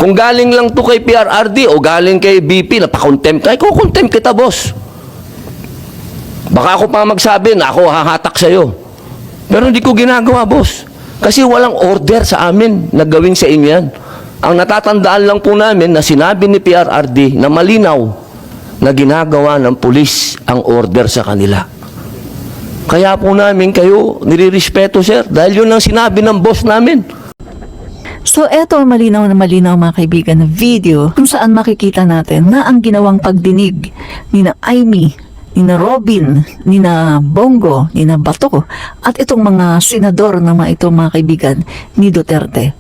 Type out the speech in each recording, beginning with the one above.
Kung galing lang to kay PRRD o galing kay BP, napakontempt, ay kukontempt kita, boss. Baka ako pa magsabi na ako hahatak sa'yo. Pero hindi ko ginagawa, boss. Kasi walang order sa amin na gawin sa inyo yan. Ang natatandaan lang po namin na sinabi ni PRRD na malinaw na ginagawa ng pulis ang order sa kanila. Kaya po namin kayo nirirespeto, sir, dahil yun ang sinabi ng boss namin. So eto malinaw na malinaw mga kaibigan na video kung saan makikita natin na ang ginawang pagdinig ni na Amy, ni na Robin, ni na Bongo, ni na Bato at itong mga senador na mga kaibigan ni Duterte.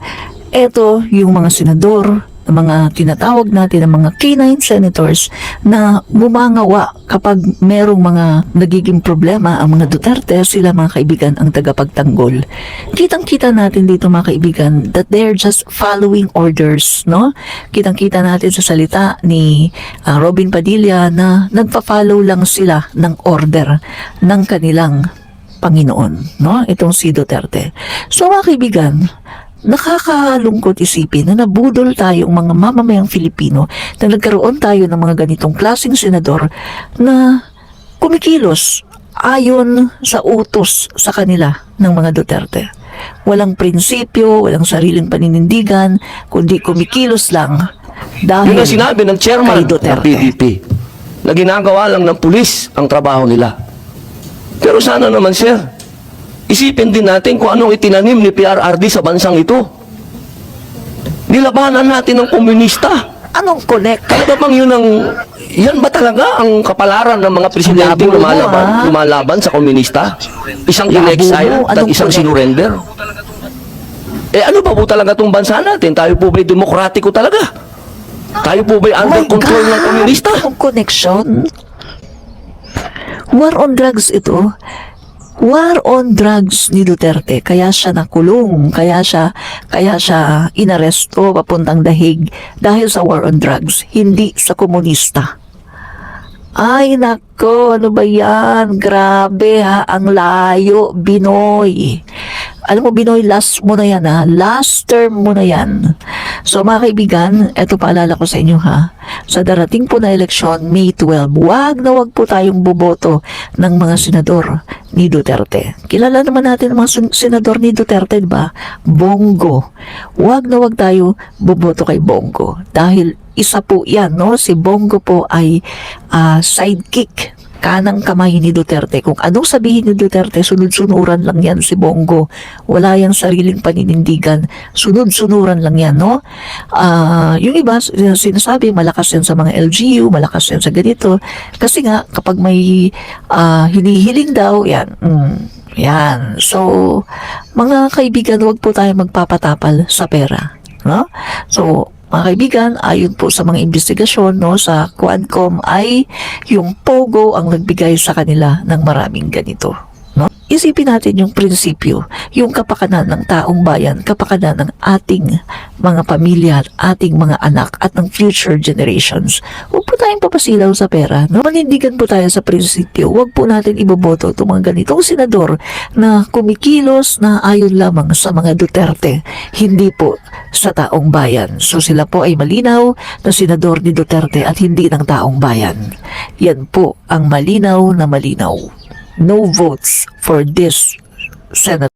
Eto yung mga senador, mga tinatawag natin ng mga K9 senators na bumangawa kapag merong mga nagiging problema ang mga Duterte, sila mga kaibigan ang tagapagtanggol. Kitang-kita natin dito mga kaibigan that they're just following orders, no? Kitang-kita natin sa salita ni Robin Padilla na nagpa-follow lang sila ng order ng kanilang Panginoon, no? Itong si Duterte. So mga kaibigan, nakakalungkot isipin na nabudol tayong mga mamamayang Filipino na nagkaroon tayo ng mga ganitong klaseng senador na kumikilos ayon sa utos sa kanila ng mga Duterte. Walang prinsipyo, walang sariling paninindigan, kundi kumikilos lang dahil Yun ang sinabi ng chairman kay ng Duterte. PDP na ginagawa lang ng pulis ang trabaho nila. Pero sana naman, sir, isipin din natin kung anong itinanim ni PRRD sa bansang ito. Nilabanan natin ng komunista. Anong connect? Talaga bang yan ba talaga ang kapalaran ng mga presidente Labo mo, lumalaban sa komunista? Isang Labo in-exile mo, at anong isang connect? sinurrender? Ano ba po talaga itong bansa natin? Tayo po ba'y demokratiko talaga? Tayo po ba'y under control ng komunista? Anong connection? War on drugs ito. War on drugs ni Duterte, kaya siya nakulong, kaya siya inaresto papuntang dahig dahil sa war on drugs, hindi sa komunista. Ay nako, ano ba yan? Grabe ha, ang layo, Binoy. Alam mo Binoy, last mo na yan ha, last term mo na yan. So mga kaibigan, eto paalala ko sa inyo ha, sa darating po na eleksyon, May 12, wag po tayong boboto ng mga senador ni Duterte. Kilala naman natin ang mga senador ni Duterte, diba? Bongo. Wag tayo boboto kay Bongo dahil isa po yan, no? Si Bongo po ay sidekick, kanang kamay ni Duterte. Kung anong sabihin ni Duterte, sunod-sunuran lang yan si Bongo. Wala yang sariling paninindigan. Sunod-sunuran lang yan, no? Yung iba, sinasabi, malakas yan sa mga LGU, malakas yan sa ganito. Kasi nga, kapag may hinihiling daw, yan. Yan. So, mga kaibigan, huwag po tayo magpapatapal sa pera. No? So, mga kaibigan, ayon po sa mga investigasyon no, sa Quadcom ay yung Pogo ang nagbigay sa kanila ng maraming ganito. No? Isipin natin yung prinsipyo, yung kapakanan ng taong bayan, kapakanan ng ating mga pamilya, ating mga anak at ng future generations. Huwag po tayong papasilaw sa pera. No? Manindigan po tayo sa prinsipyo. Huwag po natin iboboto itong mga ganitong senador na kumikilos na ayon lamang sa mga Duterte, hindi po sa taong bayan. So sila po ay malinaw na senador ni Duterte at hindi ng taong bayan. Yan po ang malinaw na malinaw. No votes for this Senate.